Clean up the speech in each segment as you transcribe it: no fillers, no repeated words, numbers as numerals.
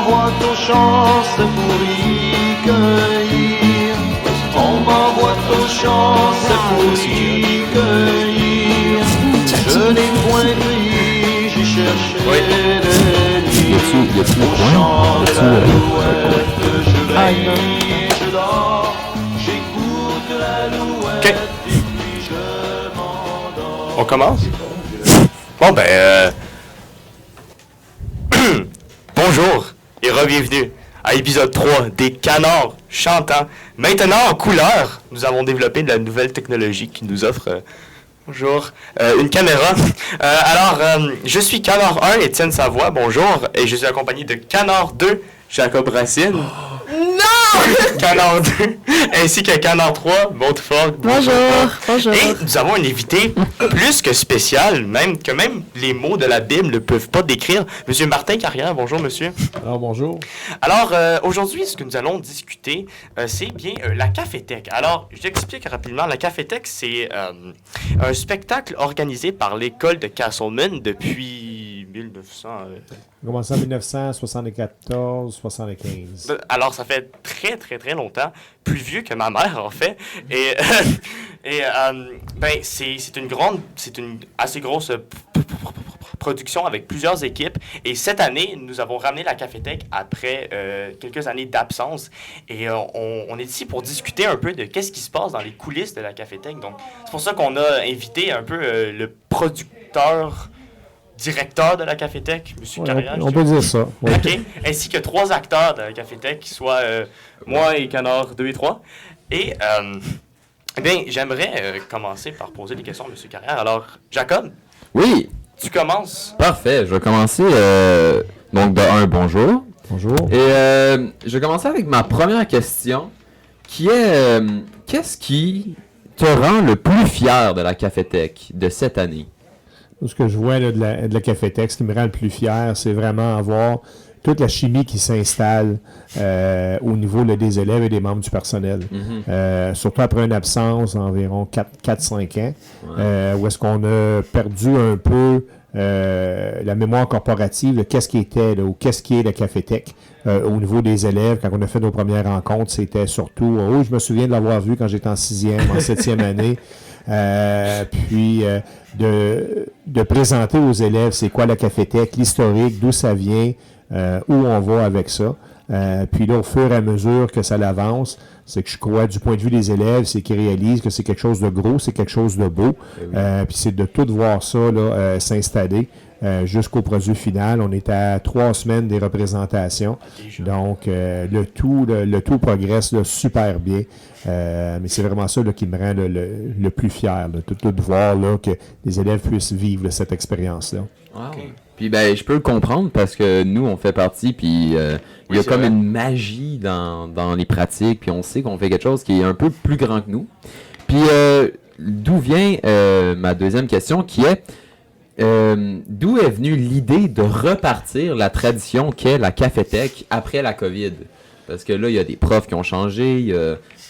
m'envoie ton chant, c'est pour y cueillir. On m'envoie ton chant, c'est pour y cueillir. Je n'ai point crié, j'ai cherché des nuits. Au chant de l'alouette, je veille, je dors. J'écoute l'alouette et puis je m'endors. On commence? Bon bonjour et re-bienvenue à l'épisode 3 des Canards chantants. Maintenant en couleur, nous avons développé de la nouvelle technologie qui nous offre une caméra. Je suis Canard 1, Étienne Savoie, bonjour, et je suis accompagné de Canard 2, Jacob Racine. Canard 2, ainsi que Canard 3, Maud-Fort. Bonjour. Et nous avons un invité plus que spécial, même les mots de la Bible ne peuvent pas décrire. Monsieur Martin Carrière, bonjour monsieur. Alors bonjour. Alors, aujourd'hui, ce que nous allons discuter, c'est bien la Cafétèque. Alors, j'explique rapidement. La Cafétèque, c'est un spectacle organisé par l'école de Castleman depuis 1900... Commencé en 1974-75. Alors, ça fait très, très, très longtemps. Plus vieux que ma mère, en fait. Et c'est une assez grosse production avec plusieurs équipes. Et cette année, nous avons ramené la Cafétèque après quelques années d'absence. Et on est ici pour discuter un peu de qu'est-ce qui se passe dans les coulisses de la Cafétèque. Donc, c'est pour ça qu'on a invité un peu le directeur de la Cafétèque, M. Carrière. On peut dire ça. Oui. OK. Ainsi que 3 acteurs de la Cafétèque, soit moi et Canard 2 et 3. Et, j'aimerais commencer par poser des questions à M. Carrière. Alors, Jacob, Oui, tu commences. parfait. Je vais commencer. Donc, de un, bonjour. Bonjour. Et je vais commencer avec ma première question, qui est qu'est-ce qui te rend le plus fier de la Cafétèque de cette année? Tout ce que je vois là, de la Cafétèque, ce qui me rend le plus fier, c'est vraiment avoir toute la chimie qui s'installe au niveau là, des élèves et des membres du personnel. Surtout après une absence d'environ 4-5 ans, où est-ce qu'on a perdu un peu la mémoire corporative de qu'est-ce qui était là, ou qu'est-ce qui est la Cafétèque. Au niveau des élèves, quand on a fait nos premières rencontres, c'était surtout je me souviens de l'avoir vu quand j'étais en 6e, en 7e année. Puis de présenter aux élèves c'est quoi la Cafétèque, l'historique, d'où ça vient, où on va avec ça. Puis là, au fur et à mesure que ça avance, c'est que je crois, du point de vue des élèves, c'est qu'ils réalisent que c'est quelque chose de gros, c'est quelque chose de beau. Puis c'est de tout voir ça là, s'installer jusqu'au produit final. On est à 3 semaines des représentations. Donc, le tout progresse là, super bien. Mais c'est vraiment ça là, qui me rend le plus fier, là, de voir là, que les élèves puissent vivre là, cette expérience-là. Wow. Okay. Puis je peux le comprendre parce que nous, on fait partie, puis il y a comme une magie dans les pratiques, puis on sait qu'on fait quelque chose qui est un peu plus grand que nous. Puis d'où vient ma deuxième question, qui est d'où est venue l'idée de repartir la tradition qu'est la Cafétèque après la COVID? Parce que là, il y a des profs qui ont changé, il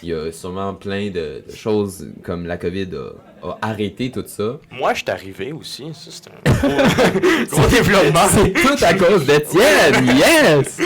y a sûrement plein de choses comme la COVID a arrêté tout ça. Moi, je suis arrivé aussi. Ça, c'est un gros développement. C'est tout à cause d'Étienne, yes!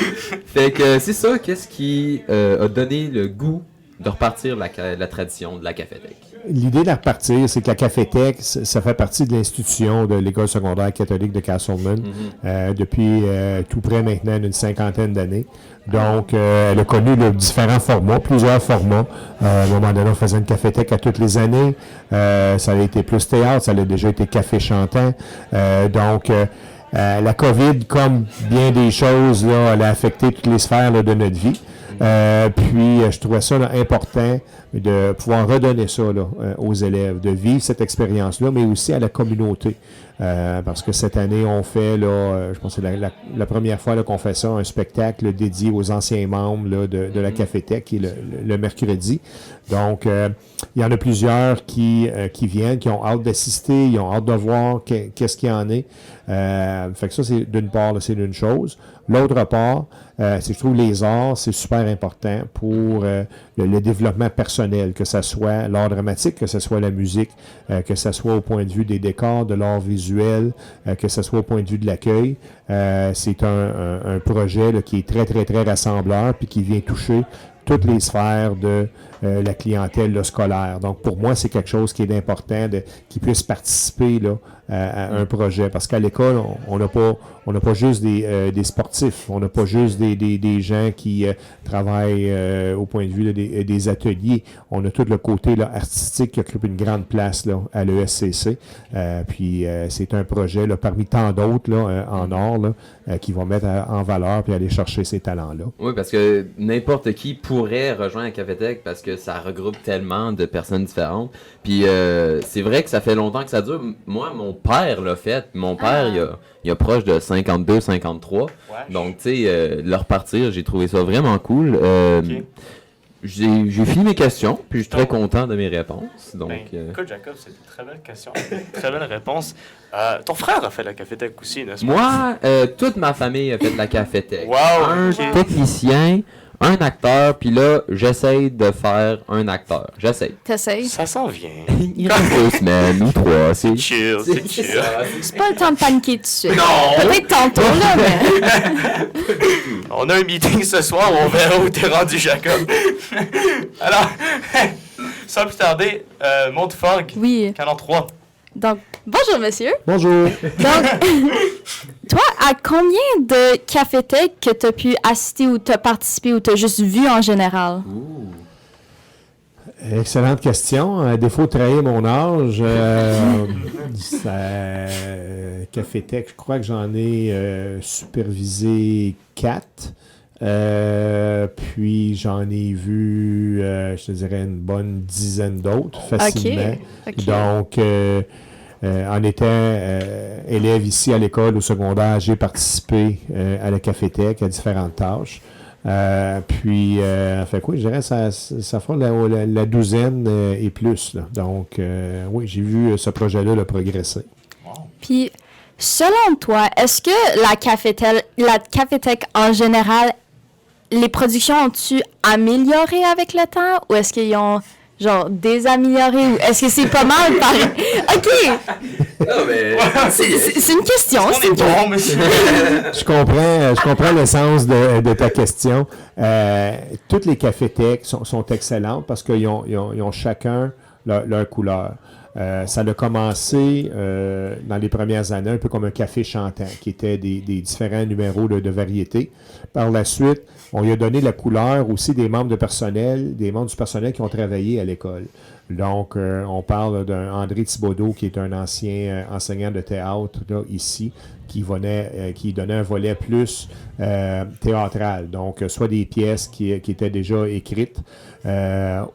Fait que c'est ça, qu'est-ce qui a donné le goût de repartir la tradition de la Cafétèque? L'idée de la repartir, c'est que la Cafétèque, ça fait partie de l'institution de l'École secondaire catholique de Castleman depuis tout près maintenant d'une 50aine d'années. Donc, elle a connu différents formats, plusieurs formats. À un moment donné, on faisait une Cafétèque à toutes les années. Ça a été plus théâtre, ça a déjà été café chantant. La COVID, comme bien des choses, là, elle a affecté toutes les sphères là, de notre vie. Puis, je trouvais ça là, important de pouvoir redonner ça là, aux élèves, de vivre cette expérience-là, mais aussi à la communauté. Parce que cette année, on fait, là, je pense que c'est la première fois là, qu'on fait ça, un spectacle dédié aux anciens membres là, de la Cafétèque, qui est le mercredi. Donc, il y en a plusieurs qui viennent, qui ont hâte d'assister, ils ont hâte de voir qu'est-ce qu'il y en est. Fait que ça, c'est d'une part, là, c'est une chose. L'autre part, c'est que je trouve les arts, c'est super important pour le développement personnel, que ce soit l'art dramatique, que ce soit la musique, que ce soit au point de vue des décors, de l'art visuel, que ce soit au point de vue de l'accueil. C'est un projet là, qui est très, très, très rassembleur puis qui vient toucher toutes les sphères de la clientèle là, scolaire. Donc, pour moi, c'est quelque chose qui est important qu'ils puissent participer là, à un projet. Parce qu'à l'école, on n'a pas juste des sportifs, on n'a pas juste des gens qui travaillent au point de vue là, des ateliers. On a tout le côté là, artistique qui occupe une grande place là, à l'ESCC. Puis, c'est un projet là, parmi tant d'autres là, en or là, qui vont mettre en valeur puis aller chercher ces talents-là. Oui, parce que n'importe qui pourrait rejoindre la Cafétech parce que ça regroupe tellement de personnes différentes. Puis c'est vrai que ça fait longtemps que ça dure. Moi, mon père l'a fait. Mon père, il a proche de 52, 53. Ouais. Donc, tu sais, leur partir, j'ai trouvé ça vraiment cool. Okay. J'ai fini mes questions, puis je suis très content de mes réponses. Donc, écoute, Jacob, c'est une très belle question, très belle réponse. Ton frère a fait la Cafétech aussi, n'est-ce pas? Moi, toute ma famille a fait la Cafétech. Wow, un technicien, un acteur, puis là, j'essaye de faire un acteur. J'essaye. T'essayes? Ça s'en vient. Il reste 2 semaines ou 3. C'est chill, c'est chill. C'est pas le temps de paniquer tout de suite. Non! Peut-être tantôt, là, mais... On a un meeting ce soir, on verra où t'es rendu, Jacob. Alors, sans plus tarder, Montefort, oui. Canon 3. Donc, bonjour, monsieur. Bonjour. Donc, toi, à combien de cafétech que tu as pu assister ou t'as participé ou t'as juste vu en général? Excellente question. À défaut de trahir mon âge, Cafétech, je crois que j'en ai supervisé 4. Puis j'en ai vu, je te dirais, une bonne dizaine d'autres facilement. Okay. Donc, en étant élève ici à l'école, au secondaire, j'ai participé à la Cafétech, à différentes tâches. Puis, fait quoi, je dirais, ça fera la douzaine et plus. Là. Donc, oui, j'ai vu ce projet-là le progresser. Wow. Puis, selon toi, est-ce que la Cafétech en général, les productions ont-tu amélioré avec le temps ou est-ce qu'ils ont genre désamélioré ou est-ce que c'est pas mal pareil? OK! Non, mais... c'est une question. C'est bon, monsieur. Je comprends le sens de ta question. Toutes les Cafétech sont excellentes parce qu'ils ont chacun leur couleur. Ça a commencé dans les premières années un peu comme un café chantant, qui était des différents numéros de variété. Par la suite, on lui a donné la couleur aussi des membres du personnel qui ont travaillé à l'école. Donc, on parle d'André Thibodeau, qui est un ancien enseignant de théâtre là, ici, qui donnait un volet plus théâtral. Donc, soit des pièces qui étaient déjà écrites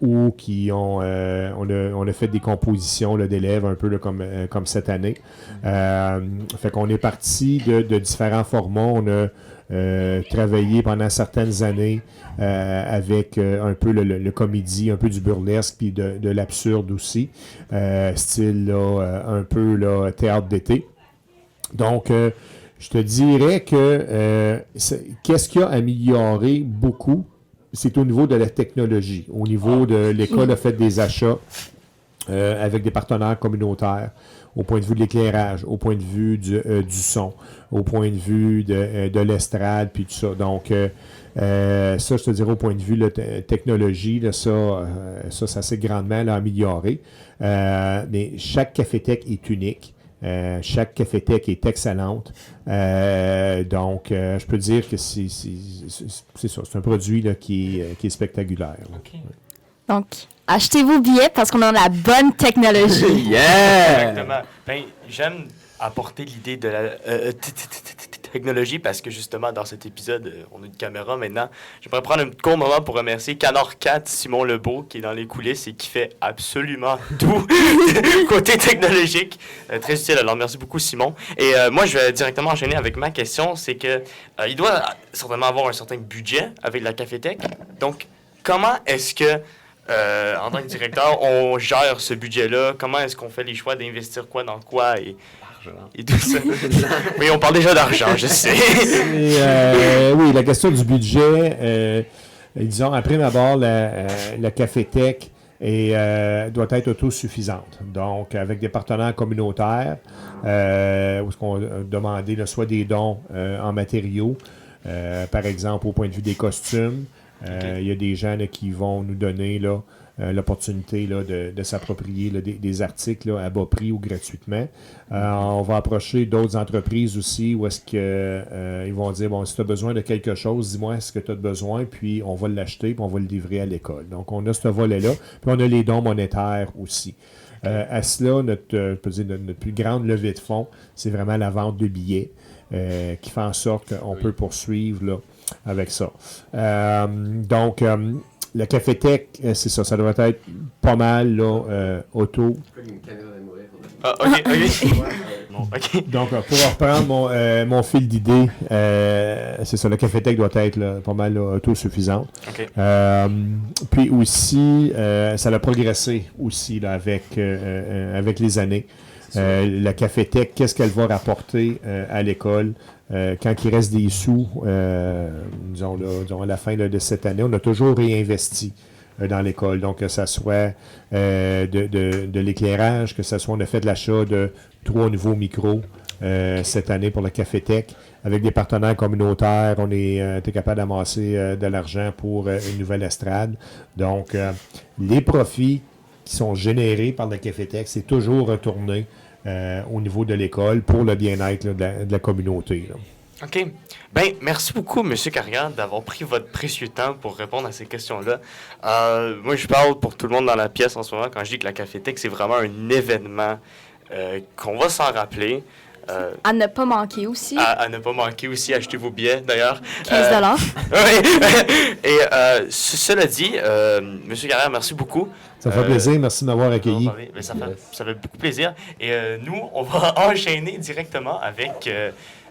ou on a fait des compositions là, d'élèves un peu là, comme cette année. Fait qu'on est parti de différents formats. On a travaillé pendant certaines années avec un peu le comédie, un peu du burlesque, puis de l'absurde aussi, style là, un peu là, théâtre d'été. Donc, je te dirais que qu'est-ce qui a amélioré beaucoup, c'est au niveau de la technologie. Au niveau de l'école a fait des achats avec des partenaires communautaires, au point de vue de l'éclairage, au point de vue du son, au point de vue de l'estrade, puis tout ça. Donc, ça, je te dirais, au point de vue de la technologie, là, ça s'est grandement là, amélioré. Mais chaque Cafétech est unique. Chaque Cafétech est excellente. Donc, je peux dire que c'est ça. C'est un produit là, qui est spectaculaire. Okay. Donc, achetez-vos billets parce qu'on a la bonne technologie. Yeah! Exactement. Ben, j'aime apporter l'idée de la technologie parce que justement, dans cet épisode, on a une caméra maintenant. J'aimerais prendre un court moment pour remercier Canard 4, Simon Lebeau, qui est dans les coulisses et qui fait absolument tout côté technologique. Très utile. Alors, merci beaucoup, Simon. Et moi, je vais directement enchaîner avec ma question. C'est que il doit certainement avoir un certain budget avec la Cafétech. Donc, comment est-ce que en tant que directeur, on gère ce budget-là? Comment est-ce qu'on fait les choix d'investir quoi dans quoi? Et l'argent. Et tout ça. Oui, on parle déjà d'argent, je sais. Et, oui, la question du budget, disons, après d'abord, la Cafétech doit être autosuffisante. Donc, avec des partenaires communautaires, où est-ce qu'on a demandé là, soit des dons en matériaux, par exemple, au point de vue des costumes. Il y a des gens là, qui vont nous donner là, l'opportunité là, de s'approprier là, des articles là, à bas prix ou gratuitement. On va approcher d'autres entreprises aussi où est-ce que ils vont dire, bon, si tu as besoin de quelque chose, dis-moi ce que tu as besoin, puis on va l'acheter, puis on va le livrer à l'école. Donc, on a ce volet-là, puis on a les dons monétaires aussi. À cela, notre plus grande levée de fonds, c'est vraiment la vente de billets qui fait en sorte qu'on peut poursuivre là, avec ça. Donc, la Cafétech, c'est ça. Ça devrait être pas mal là, auto. Ah, ok. Bon, ok. Donc, pour reprendre mon fil d'idée, c'est ça. La Cafétech doit être là, pas mal là, autosuffisante. Ok. Puis aussi, ça a progressé aussi là, avec les années. La Cafétech, qu'est-ce qu'elle va rapporter à l'école? Quand il reste des sous, disons à la fin là, de cette année, on a toujours réinvesti dans l'école. Donc, que ce soit de l'éclairage, que ce soit, on a fait de l'achat de 3 nouveaux micros cette année pour la Cafétech. Avec des partenaires communautaires, on était capable d'amasser de l'argent pour une nouvelle estrade. Donc, les profits qui sont générés par la Cafétech, c'est toujours retourné au niveau de l'école pour le bien-être là, de la communauté. Là. OK. Bien, merci beaucoup, M. Carrière, d'avoir pris votre précieux temps pour répondre à ces questions-là. Moi, je parle pour tout le monde dans la pièce en ce moment quand je dis que la Cafétech, c'est vraiment un événement qu'on va s'en rappeler. À ne pas manquer aussi. À ne pas manquer aussi, achetez vos billets, d'ailleurs. 15 Oui. Et cela dit, M. Carrière, merci beaucoup. Ça fait plaisir. Merci de m'avoir accueilli. Ça fait beaucoup plaisir. Et nous, on va enchaîner directement avec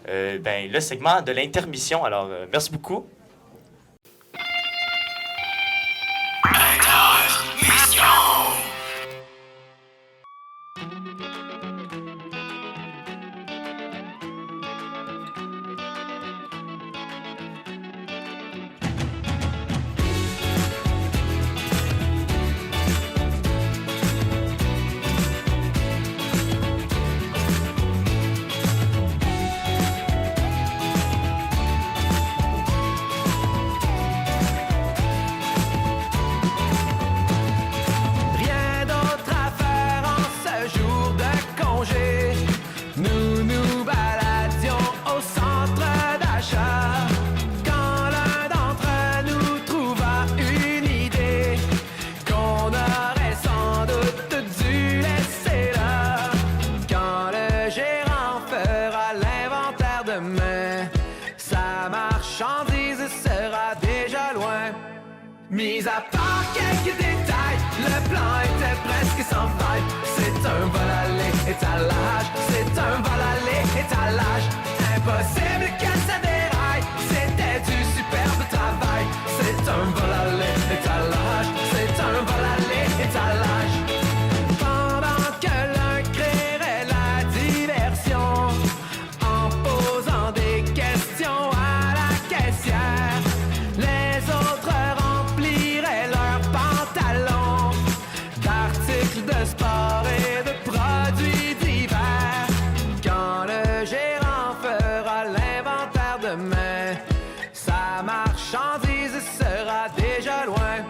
le segment de l'intermission. Alors, merci beaucoup. Intermission. Mis à part quelques détails, le plan était presque sans faille. C'est un vol à l'étalage, c'est un vol à l'étalage. Impossible que ça déraille, c'était du superbe travail. C'est un vol à l'étalage, c'est un vol à l'étalage. Pendant que l'un créerait la diversion, en posant des questions à la caissière, les autres rempliraient leurs pantalons d'articles de sport et de produits divers. Quand le gérant fera l'inventaire demain, sa marchandise sera déjà loin.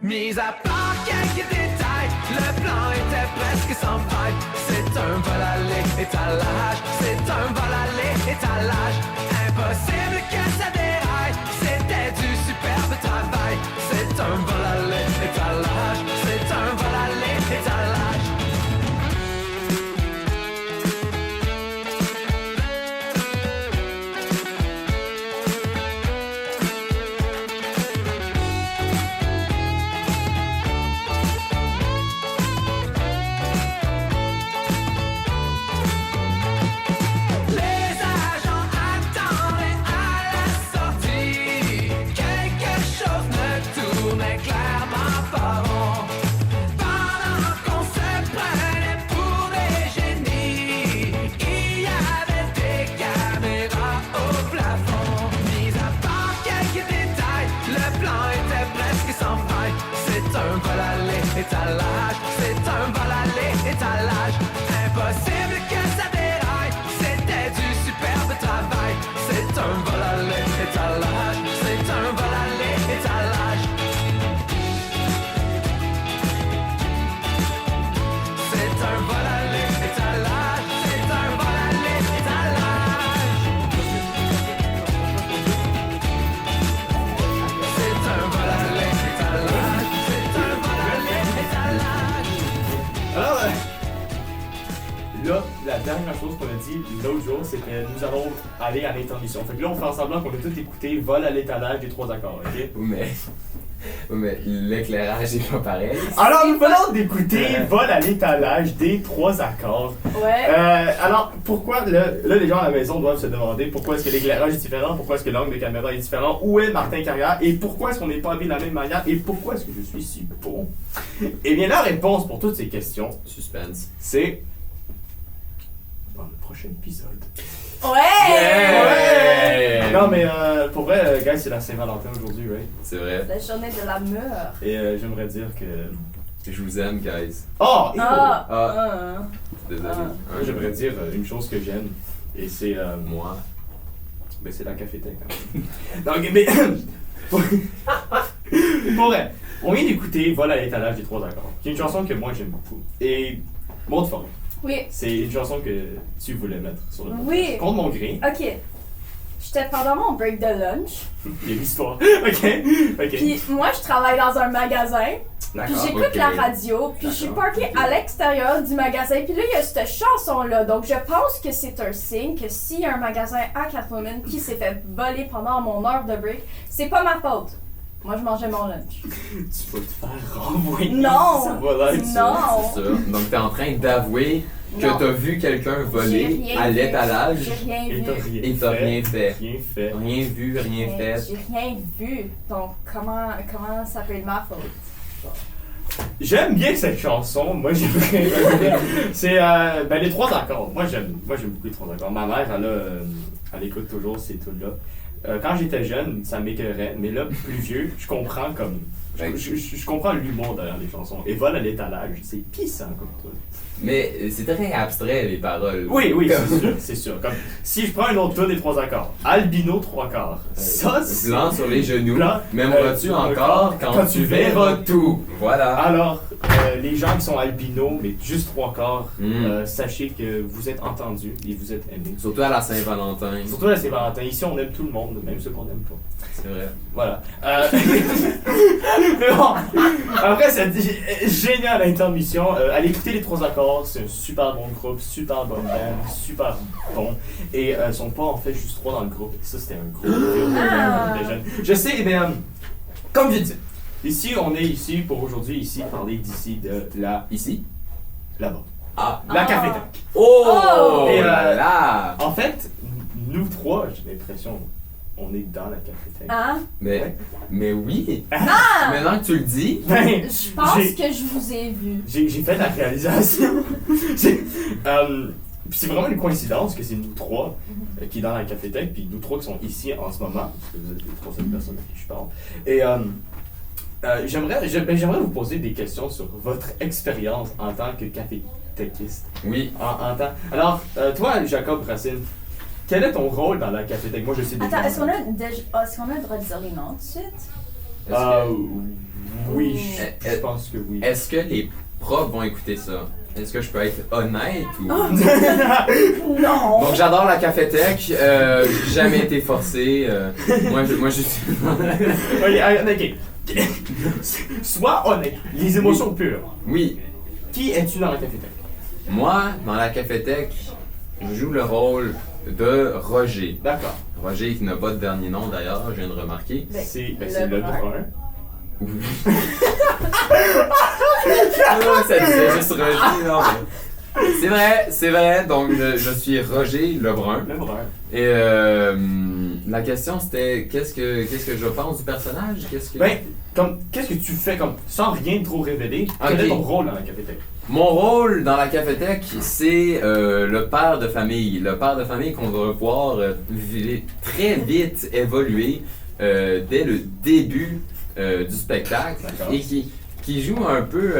Mis à part quelques détails, le plan était presque sans faille. C'est un vol à l'étalage, c'est un vol à l'étalage. Impossible que ça déraille, c'était du superbe travail. C'est un vol à l'étalage, c'est un vol à l'étalage. Les agents attendaient à la un vol à l'étalage, c'est un vol à l'étalage. Impossible que ça déraille, c'était du superbe travail. C'est un vol à l'étalage, c'est un vol à l'étalage. C'est un vol à l'étalage, c'est un vol à l'étalage. C'est un vol à l'étalage, c'est un vol à l'étalage. Alors, là, la dernière chose qu'on a dit l'autre jour, c'était nous allons aller à l'intermission. Fait que là, on fait en semblant qu'on a tout écouté Vol à l'étalage des 3 accords, ok? Mais l'éclairage est pas pareil. Alors, nous venons d'écouter Vol à l'étalage des 3 accords. Ouais. Alors, pourquoi, là, les gens à la maison doivent se demander pourquoi est-ce que l'éclairage est différent, pourquoi est-ce que l'angle de caméra est différent, où est Martin Carrière, et pourquoi est-ce qu'on n'est pas habillé de la même manière, et pourquoi est-ce que je suis si bon? Eh bien, la réponse pour toutes ces questions, Suspense. c'est dans le prochain épisode. Ouais! Non, mais pour vrai, guys, c'est la Saint-Valentin aujourd'hui, right? C'est vrai. La journée de l'amour. Et j'aimerais dire que... Je vous aime, guys. Oh! Désolé. Moi, j'aimerais dire une chose que j'aime, et c'est... Moi. Ben, c'est la cafétèque. Hein. Donc, mais... pour vrai, on vient d'écouter Vol à l'étalage des 3 accords, qui est une chanson que moi j'aime beaucoup. Et, mot de forme, Oui. c'est une chanson que tu voulais mettre sur le podcast. Oui. Contre mon gré. Ok. J'étais pendant mon break de lunch. Il y a l'histoire. Ok. Puis moi, je travaille dans un magasin. Puis D'accord. j'écoute ok. la radio. Puis je suis parkée à l'extérieur du magasin. Puis là, il y a cette chanson-là. Donc je pense que c'est un signe que s'il y a un magasin à Catwoman qui s'est fait voler pendant mon heure de break, c'est pas ma faute. Moi, je mangeais mon lunch. Tu vas te faire renvoyer. Non. Ça va l'être, ça. Non! C'est ça. Donc t'es en train d'avouer que Non. t'as vu quelqu'un J'ai voler rien à vu. l'étalage J'ai rien Et t'as vu. rien et t'as rien fait. Rien fait. Rien vu, rien fait. J'ai rien vu. Donc comment ça peut être ma faute? J'aime bien cette chanson. Moi, j'aimerais. C'est ben, les 3 accords. Moi, j'aime beaucoup les 3 accords. Ma mère, elle écoute toujours ces tunes-là. Quand j'étais jeune, ça m'écœurait, mais là, plus vieux, je comprends comme. Je comprends l'humour derrière les chansons. Et Vol à l'étalage, c'est pissant comme truc. Mais c'est très abstrait les paroles. Oui, c'est sûr. Comme, si je prends un autre tour des 3 accords, albino 3 quarts, ça c'est. Blanc sur les genoux. Blanc, M'aimeras-tu encore quand tu verras tout? Voilà. Alors, les gens qui sont albinos, mais juste 3 quarts, sachez que vous êtes entendus et vous êtes aimés. Surtout à la Saint-Valentin. Surtout à Saint-Valentin. Ici, on aime tout le monde, même ceux qu'on n'aime pas. C'est vrai. Voilà. Mais bon, après cette géniale intermission, allez écouter les 3 accords. C'est un super bon groupe, super bonne band, super bon. Et ils sont pas en fait juste 3 dans le groupe. Ça, c'était un groupe de jeunes. Je sais, mais comme je dis, ici, on est ici pour aujourd'hui, ici, parler d'ici, de là, Ici? là-bas. Ah. La cafétèque. Oh! Et, là! En fait, nous 3, j'ai l'impression, on est dans la cafétèque. Hein? Mais oui! Ah! Maintenant que tu le dis, Ben, Je pense j'ai- que je vous ai vu. J'ai fait la réalisation. Puis c'est vraiment une coïncidence que c'est nous 3 qui est dans la cafétèque, puis nous 3 qui sont ici en ce moment, parce que vous êtes les 3 seules personnes à qui je parle. Et j'aimerais vous poser des questions sur votre expérience en tant que cafétéquiste. oui. Alors, toi, Jacob Racine, quel est ton rôle dans la cafétèque? Moi, je sais déjà. Attends, est-ce qu'on a le droit de dire les noms tout de suite? Est-ce que- Oui, je Euh, pense que oui. Est-ce que les profs vont écouter ça? Est-ce que je peux être honnête ou... Non! Donc j'adore la cafétèque, j'ai jamais été forcé. Moi je suis... Ok. Sois honnête. Les émotions pures. Oui, Qui es-tu dans la cafétèque? moi dans la cafétèque, je joue le rôle de Roger. D'accord. Roger qui n'a pas de dernier nom d'ailleurs, je viens de remarquer. C'est le brun. Ça disait juste Roger, non mais... C'est vrai, donc je suis Roger Lebrun. Le brun. Et la question c'était qu'est-ce que je pense du personnage? Ben, qu'est-ce que tu fais comme sans rien trop révéler? Quel est ton rôle dans la cafétèque? Mon rôle dans la cafétèque, c'est le père de famille. Le père de famille qu'on va voir très vite évoluer dès le début du spectacle D'accord. et qui qui joue un peu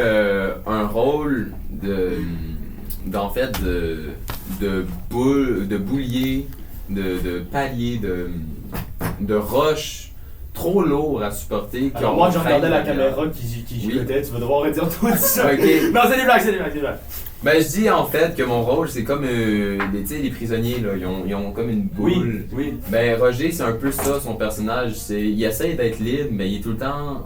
un rôle d'en fait de boulier, de palier, de roche trop lourd à supporter. Alors moi je regardais la caméra qui gigotait, tu vas devoir redire tout ça. Ok. Non, c'est des blagues. Ben je dis en fait que mon rôle c'est comme les prisonniers là, ils ont comme une boule. Oui. Ben Roger c'est un peu ça son personnage, il essaie d'être libre mais il est tout le temps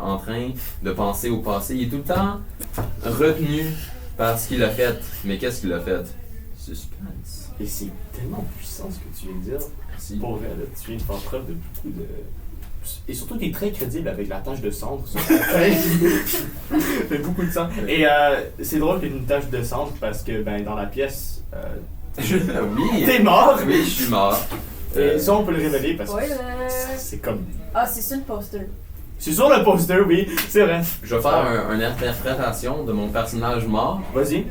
en train de penser au passé, il est tout le temps retenu par ce qu'il a fait. Mais qu'est-ce qu'il a fait? Suspense. Et c'est tellement puissant ce que tu viens de dire. Merci. Pour vrai, là, tu viens de faire preuve de beaucoup de... Et surtout, t'es très crédible avec la tache de cendre sur ta tête. Fait beaucoup de sang. Et c'est drôle qu'il y ait une tache de cendre parce que ben, dans la pièce, Oui. t'es mort! Oui, je suis mort. Et ça, on peut le révéler parce que Spoiler. c'est comme... Ah, c'est sur le poster. C'est sur le poster, oui, c'est vrai. Je vais faire une interprétation de mon personnage mort. Vas-y.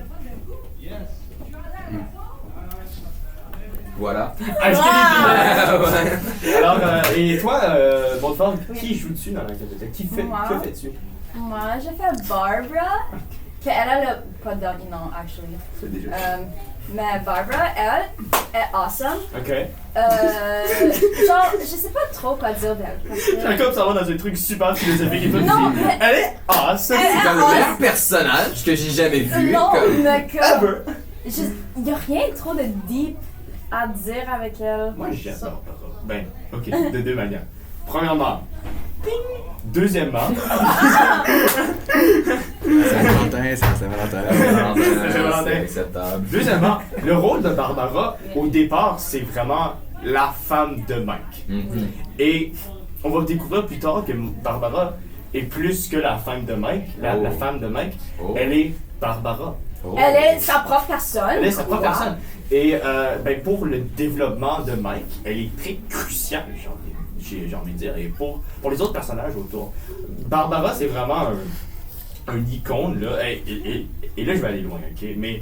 Voilà. Acheter Ouais. Alors, et toi, Bonneforme, Oui. qui joue-tu dans la catégorie? Moi. Que fais-tu? Moi, j'ai fait Barbara. Qu'elle a le. Pas de dernier nom, actually. C'est déjà. Mais Barbara, elle est awesome. Ok. Genre, je sais pas trop quoi dire d'elle. Parce que... Jacob s'en va dans un truc super philosophique et tout. Non, mais- Elle est awesome! Elle- C'est comme le meilleur personnage que j'ai jamais vu. Non, comme- mais comme. Ever! Il y a rien trop de deep à dire avec elle. Moi, j'aime Barbara. Ben, ok, de deux manières. Premièrement, ping! Deuxièmement, Saint-Valentin, c'est Saint-Valentin. Saint-Valentin. C'est acceptable. deuxièmement, le rôle de Barbara, au départ, c'est vraiment la femme de Mike. Mhm. Et on va découvrir plus tard que Barbara est plus que la femme de Mike. La Oh. femme de Mike, Oh. elle est Barbara. Oh. Elle est sa propre personne. Elle est sa propre Wow. personne. Et ben, pour le développement de Mike, elle est très cruciale, j'ai envie de dire. Et pour les autres personnages autour. Barbara, c'est vraiment un icône, là. Et là, je vais aller loin, ok? Mais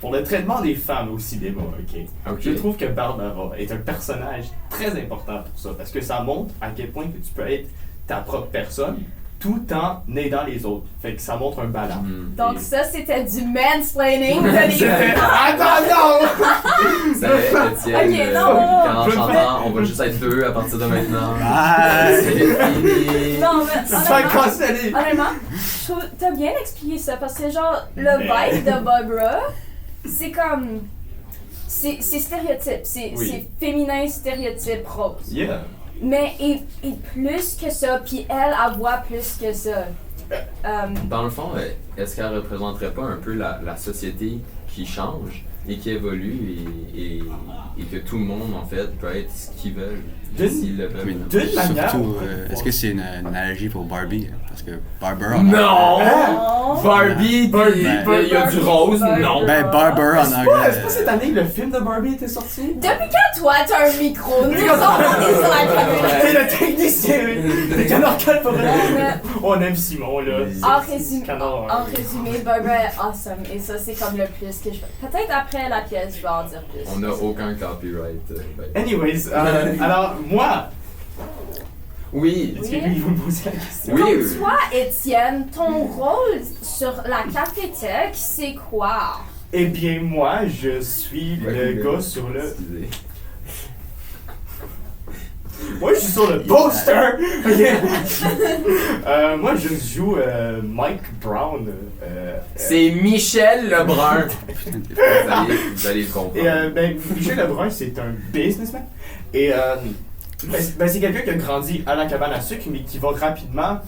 pour le traitement des femmes au cinéma, ok? Ok. Je trouve que Barbara est un personnage très important pour ça. Parce que ça montre à quel point que tu peux être ta propre personne tout en aidant les autres. Fait que ça montre un balance. Mhm. Donc, ça, c'était du mansplaining. de Attends, non! Ça va, Étienne, Ok, non. quand en chantant, on va juste être deux à partir de maintenant. Bye! C'est fini. Non, mais Ça va honnêtement, canceller! je trouve t'as bien expliqué ça parce que genre le vibe de Barbara, c'est comme c'est stéréotype, c'est féminin stéréotype rose. Yeah! Mais et plus que ça, puis elle voit plus que ça. Dans le fond, est-ce qu'elle représenterait pas un peu la société qui change et qui évolue et que tout le monde, en fait, peut être ce qu'ils veulent, s'ils le veulent. D'une manière. Surtout, est-ce que c'est une analogie pour Barbie? Parce que Barbara. Non! Oh. Barbie, puis il y a du rose, non! Ben, Barbara en C'est anglais. pas cette année que le film de Barbie était sorti? Depuis quand toi t'as un micro? Nous on est sur la caméra. C'est le technicien! Le canard calme pour Mais- On aime Simon, là. En résumé, Barbara est awesome et ça c'est comme le plus que je fais. Peut-être après la pièce je vais en dire plus. On n'a aucun copyright. Anyways, alors, moi, Oui! est-ce que lui, il veut me poser la question? Oui! Donc toi, Étienne, ton rôle sur la cafétech, c'est quoi? Eh bien, moi, je suis le gars sur le... Excusez. Moi, je suis sur le poster! Ok. Moi, je joue Mike Brown. C'est Michel Lebrun! Vous allez le comprendre. Et ben, Michel Lebrun, c'est un businessman. Et ben, c'est quelqu'un qui a grandi à la cabane à sucre, mais qui va rapidement,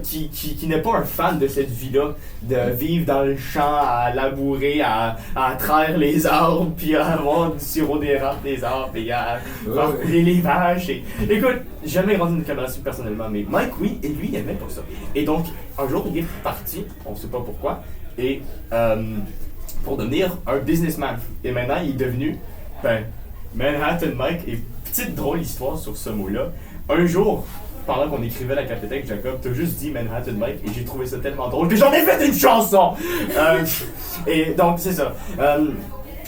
qui n'est pas un fan de cette vie-là, de vivre dans le champ, à labourer, à traire les arbres, puis à avoir du sirop d'érable des arbres, et à faire couler les vaches. Et, écoute, j'ai jamais grandi dans une cabane à sucre personnellement, mais Mike, oui, et lui, il aimait pas ça. Et donc, un jour, il est parti, on sait pas pourquoi, et pour devenir un businessman. Et maintenant, il est devenu, ben, Manhattan Mike. Et petite drôle histoire sur ce mot-là. Un jour, pendant qu'on écrivait la cafétèque, Jacob, t'as juste dit Manhattan Mike et j'ai trouvé ça tellement drôle que j'en ai fait une chanson! Et donc, c'est ça.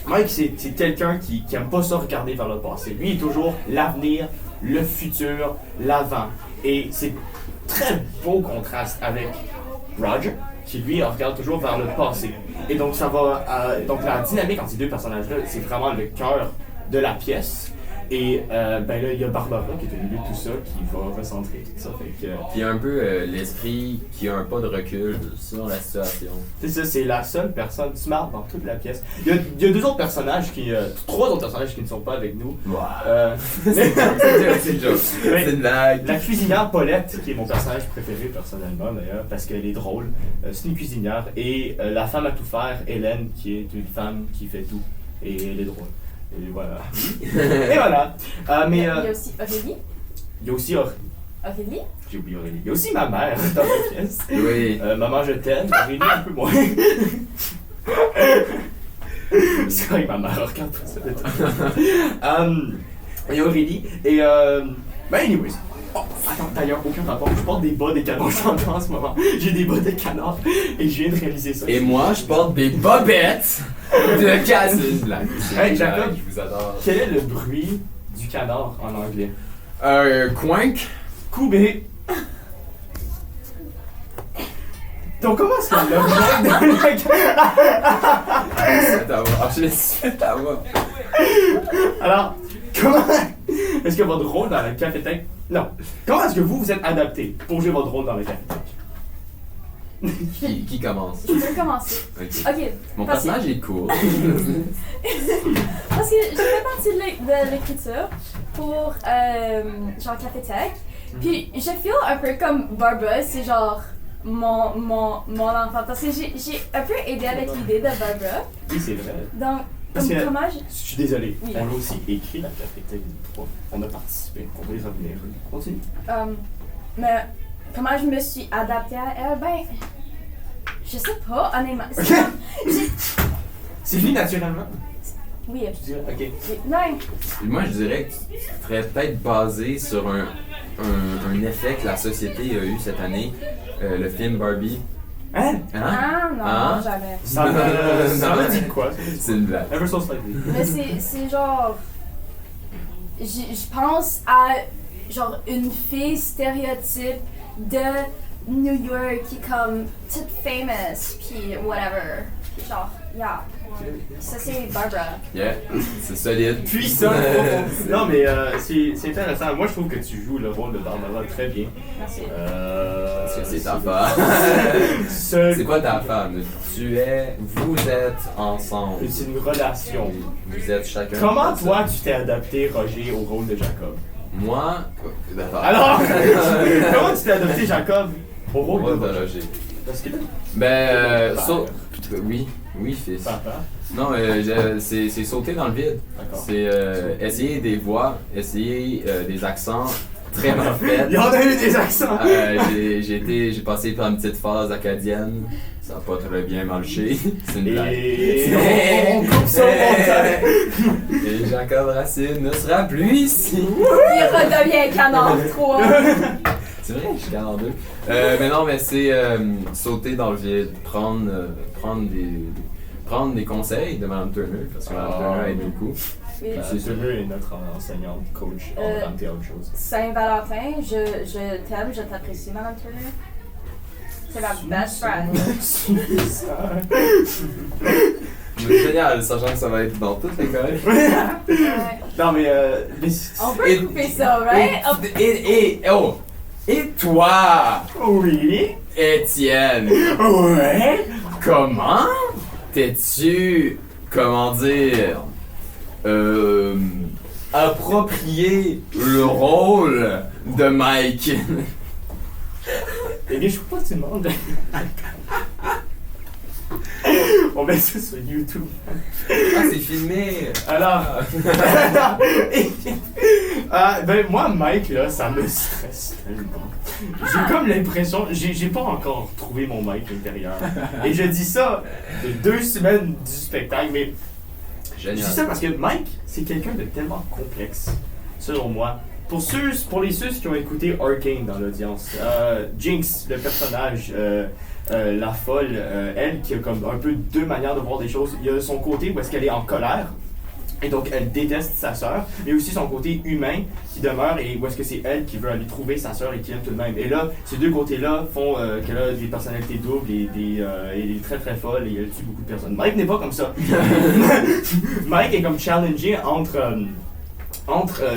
Mike, c'est quelqu'un qui aime pas ça regarder vers le passé. Lui, il est toujours l'avenir, le futur, l'avant. Et c'est très beau contraste avec Roger, qui lui regarde toujours vers le passé. Et donc ça va, donc la dynamique entre ces deux personnages-là, c'est vraiment le cœur de la pièce. Et ben là, il y a Barbara qui est au milieu de tout ça, qui va recentrer tout ça. Fait que, Puis un peu l'esprit qui a un pas de recul sur la situation. c'est ça, c'est la seule personne smart dans toute la pièce. Il y a deux autres personnages trois autres personnages qui ne sont pas avec nous. C'est une joke. Mais- C'est une blague. La cuisinière Paulette, qui est mon personnage préféré personnellement d'ailleurs, parce qu'elle est drôle, c'est une cuisinière. Et la femme à tout faire, Hélène, qui est une femme qui fait tout. Et elle est drôle. Et voilà. Et voilà. Mais Il y a aussi Aurélie. il y a aussi Aurélie? j'ai oublié Aurélie. Il y a aussi ma mère dans la pièce. Oui. Maman, je t'aime. Aurélie, un peu moins. C'est vrai que ma mère regarde tout ça. Il y a Aurélie. Et ben, anyways. Oh, attends, d'ailleurs, aucun rapport. Je porte des bas des canards chantants en ce moment. J'ai des bas de canard et je viens de réaliser ça. Et moi, je porte des bobettes de casse. C'est une blague. Hey, Jacob. Je vous adore. Quel est le bruit du canard en anglais? Quank. Coubé. Donc, comment est-ce qu'on l'a besoin de C'est à voir. Je c'est à voir. Alors, comment est-ce que votre rôle dans la cafétèque... Non. Comment est-ce que vous êtes adapté pour jouer votre rôle dans la cafétèque? Qui commence? Je peux commencer. Ok. Ok. Mon Parce que- personnage est cool. Parce que je fais partie de l'écriture pour genre Cafétech. Puis je feel un peu comme Barbara, c'est genre mon enfant. Parce que j'ai un peu aidé avec l'idée de Barbara. Oui, c'est vrai. Donc, Parce que- comment je. Je suis désolé. Oui. On a aussi écrit la cafétèque du 3. On a participé. On va les revenir. Continue. Mais comment je me suis adaptée à elle? Ben, je sais pas, honnêtement. C'est Ok. comme- C'est venu naturellement. Oui, Tu dirais, ok. non. Moi, je dirais que tu serais peut-être basé sur un effet que la société a eu cette année, le film Barbie. Hein? Ah non, Hein? jamais. Ça me dit quoi? C'est une blague. Ever so slightly. Mais c'est genre. Je pense à genre une fille stéréotype de New York qui est comme toute famous, puis whatever. Puis genre, yeah. Ça c'est Barbara. Yeah, c'est solide. Puissant! Non, mais c'est intéressant. Moi, je trouve que tu joues le rôle de Barbara très bien. Merci. Parce que c'est ta femme. Seul. C'est quoi ta femme? Vous êtes ensemble. C'est une relation. Vous êtes chacun. Comment toi, tu t'es adapté, Roger, au rôle de Jacob? Moi. D'accord. Alors, comment tu t'es adapté, Jacob, au rôle Rôle de de Roger? Roger. Parce que Ben, oui, fils. papa. Non, c'est sauter dans le vide. D'accord. C'est essayer des voix, essayer des accents très mal faits. Il y en a eu des accents! J'ai passé par une petite phase acadienne. Ça n'a pas très bien marché. C'est une blague. Et on coupe ça au montage. Et Jacob Racine ne sera plus ici. Il redevient canard 3. C'est vrai, je suis 42. Mais non, mais c'est sauter dans le vide, prendre des conseils de Mme Turner, parce que Mme Turner aide beaucoup. Oui. C'est Turner est notre enseignante, coach en vente et autre chose. Saint-Valentin, je t'aime, je t'apprécie, Madame Turner. C'est ma best friend. Génial, sachant que ça va être dans toutes les collèges. Non, mais On peut couper ça, right? Et toi, oui. Étienne, Ouais. comment t'es-tu, comment dire, approprié le rôle de Mike? Eh bien, je sais pas si tu demandes. On met ça sur YouTube. Ah, c'est filmé. Alors, ben moi, Mike, là, ça me stresse tellement. J'ai comme l'impression, j'ai pas encore trouvé mon Mike intérieur. Et je dis ça de 2 semaines du spectacle, mais je dis ça parce que Mike, c'est quelqu'un de tellement complexe, selon moi. Pour les ceux qui ont écouté Arcane dans l'audience, Jinx, le personnage, la folle, elle qui a comme un peu 2 manières de voir des choses. Il y a son côté où est-ce qu'elle est en colère Et donc, elle déteste sa sœur, mais aussi son côté humain qui demeure et où est-ce que c'est elle qui veut aller trouver sa sœur et qui aime tout de même. Et là, ces deux côtés-là font qu'elle a des personnalités doubles et elle est très très folle et elle tue beaucoup de personnes. Mike n'est pas comme ça. Mike est comme challengé entre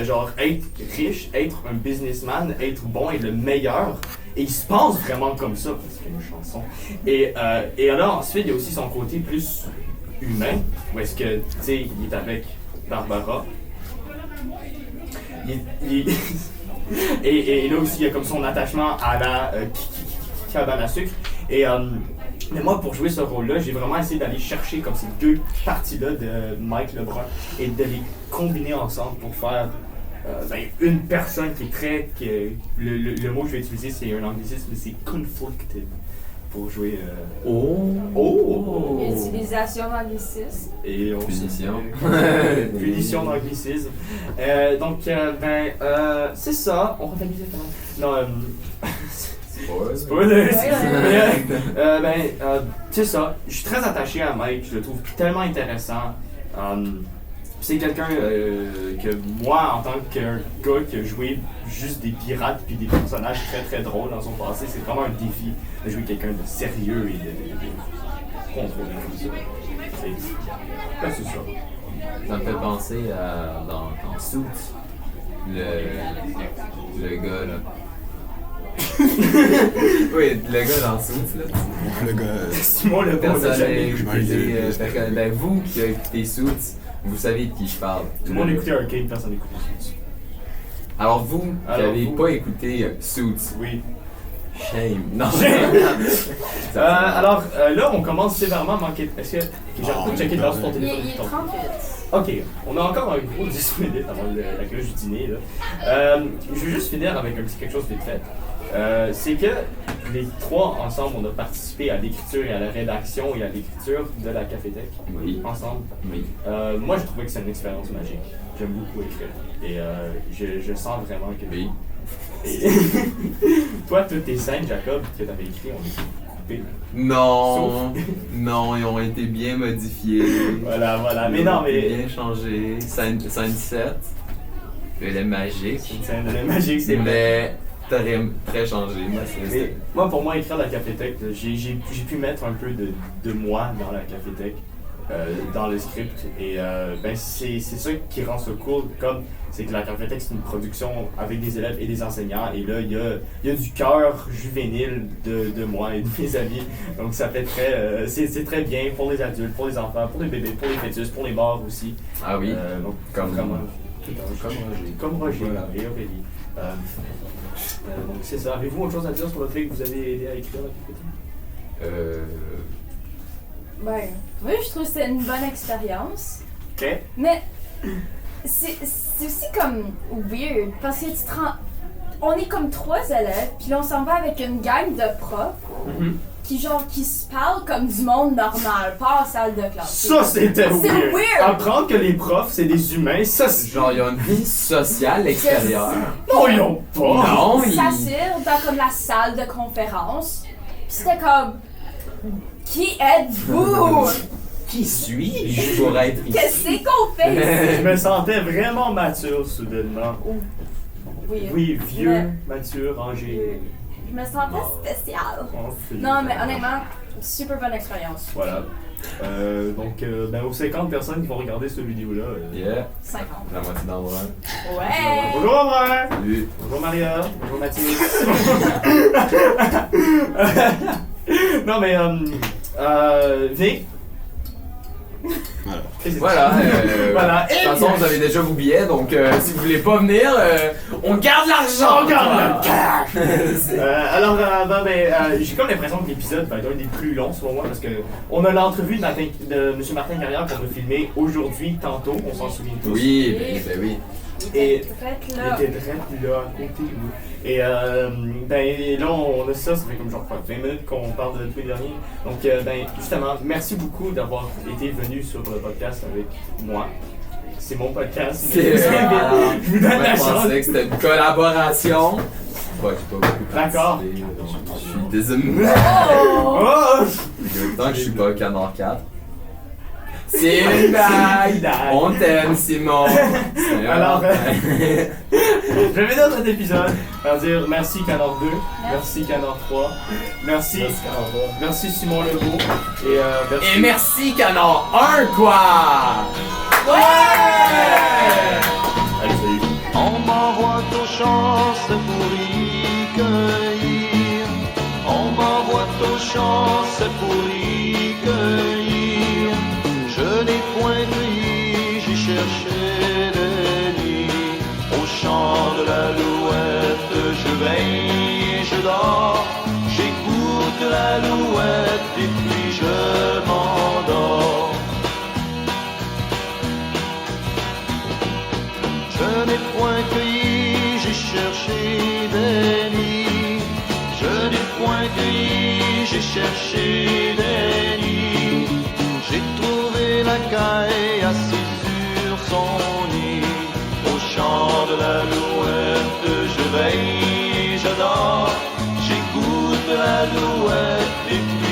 genre être riche, être un businessman, être bon et le meilleur. Et il se pense vraiment comme ça, parce qu'il y a une chanson. Et alors ensuite, il y a aussi son côté plus humain, où est-ce que, tu sais, il est avec Barbara. Et là aussi, il y a comme son attachement à la cabane à sucre. Mais moi, pour jouer ce rôle-là, j'ai vraiment essayé d'aller chercher comme ces deux parties-là de Mike Lebrun et de les combiner ensemble pour faire une personne qui est très... le mot que je vais utiliser, c'est un anglicisme, mais c'est conflicted. Pour jouer. Utilisation d'anglicisme. Et on Punition. Punition d'anglicisme. C'est ça. On refait exactement. Non, spoiler. C'est ça. Je suis très attaché à Mike. Je le trouve tellement intéressant. C'est quelqu'un que moi, en tant qu'un gars qui a joué juste des pirates puis des personnages très très drôles dans son passé, c'est vraiment un défi de jouer quelqu'un de sérieux et de contrôlé comme ça. C'est ça. Ça me fait penser à dans Suits, le gars là. Oui, le gars dans Suits là. Le gars. Simon le bon, Personne jamais n'a écouté. écouté. Vous qui avez écouté Suits, vous savez de qui je parle. Tout le monde écoutait Arcane, personne n'écoutait Suits. Alors vous, qui n'avez pas écouté Suits, Oui. shame. Non. Alors là, on commence sévèrement à manquer. Est-ce que j'ai pu checker l'heure sur ton Il téléphone? est 38. Ok, on a encore un gros 10 minutes avant la cloche du dîner. Là. Je vais juste finir avec un petit quelque chose vite fait. C'est que les trois ensemble, on a participé à l'écriture et à la rédaction et à l'écriture de la cafétèque. Oui. Ensemble. Oui. Moi, je trouvais que c'est une expérience magique. J'aime beaucoup écrire. Et je sens vraiment que... Oui. Et toi, toutes tes scènes, Jacob, que t'avais écrit, on les a coupées. Non, non, ils ont été bien modifiés. Voilà. Mais non, mais... Bien changés. Scène 7. Elle est magique. C'est une scène de magique, c'est vrai. Mais t'aurais très changé. Mais moi, pour moi, écrire la cafétèque, j'ai pu mettre un peu de moi dans la cafétèque, dans le script. Et c'est ça qui rend ça cool. Comme c'est que la cafétèque, c'est une production avec des élèves et des enseignants. Et là, il y a du cœur juvénile de moi et de mes amis. Donc ça fait très... c'est très bien pour les adultes, pour les enfants, pour les bébés, pour les fœtus, pour les morts aussi. Ah oui, Donc, comme Roger Voilà. et Aurélie. Donc c'est ça. Avez-vous autre chose à dire sur le fait que vous avez aidé à écrire la cafétèque? Oui, je trouve que c'était une bonne expérience. Ok. Mais c'est aussi comme weird parce que tu te rends... On est comme 3 élèves, puis là on s'en va avec une gang de profs qui se parlent comme du monde normal, pas en salle de classe. Ça c'était C'est weird. weird. Apprendre que les profs c'est des humains, ça c'est... genre, ils ont une vie sociale extérieure. Non, ils ont pas! Non, Ils s'assirent dans comme la salle de conférence. Puis c'était comme... Qui êtes-vous? Qui suis-je pour être ici? Qu'est-ce qu'on fait ici? Je me sentais vraiment mature soudainement. Oui, vieux, Mais- mature, rangé. Je me sentais spéciale. Oh, c'est Non, mais génial. honnêtement, super bonne expérience. Voilà. Donc, aux 50 personnes qui vont regarder cette vidéo-là. Yeah, 50. la moitié d'endroit. Ouais! Bonjour Amber! Salut. Bonjour Maria! Bonjour Mathilde! Non mais, Vic? Voilà. Voilà. Voilà. De toute façon, vous avez déjà vos billets, donc si vous voulez pas venir, on garde l'argent! On garde le cash! J'ai comme l'impression que l'épisode va être un des plus longs selon moi parce que on a l'entrevue de M. Martin Carrière qu'on a filmé aujourd'hui, tantôt, on s'en souvient tous. Oui, ben oui. Et Faites il là. était direct là, à côté de nous. Et là, on a ça fait comme genre 20 minutes qu'on parle de tout les derniers. Donc, justement, merci beaucoup d'avoir été venu sur le podcast avec moi. C'est mon podcast. mais je vous donne la Je chance. pensais que c'était une collaboration. Ouais, j'ai pas beaucoup D'accord. participé, je suis désolé. Oh! Tant que je suis pas Canard 4. C'est une blague! On t'aime, Simon! Alors, je vais dans cet épisode par dire merci Canard 2, merci Canard 3, merci Simon Legault et merci. Et merci, Canard 1, quoi! Allez, salut. On m'envoie aux champs pour y cueillir. On m'envoie aux champs pour y cueillir. Je n'ai point cueilli, j'ai cherché des nids. Au champ de l'alouette, je veille, je dors. J'écoute l'alouette et puis je m'endors. Je n'ai point cueilli, j'ai cherché des nids. Je n'ai point cueilli, j'ai cherché des nids. J'ai trouvé la caille assise sur son nid. Au champ de l'alouette, je veille, je dors. J'écoute l'alouette et puis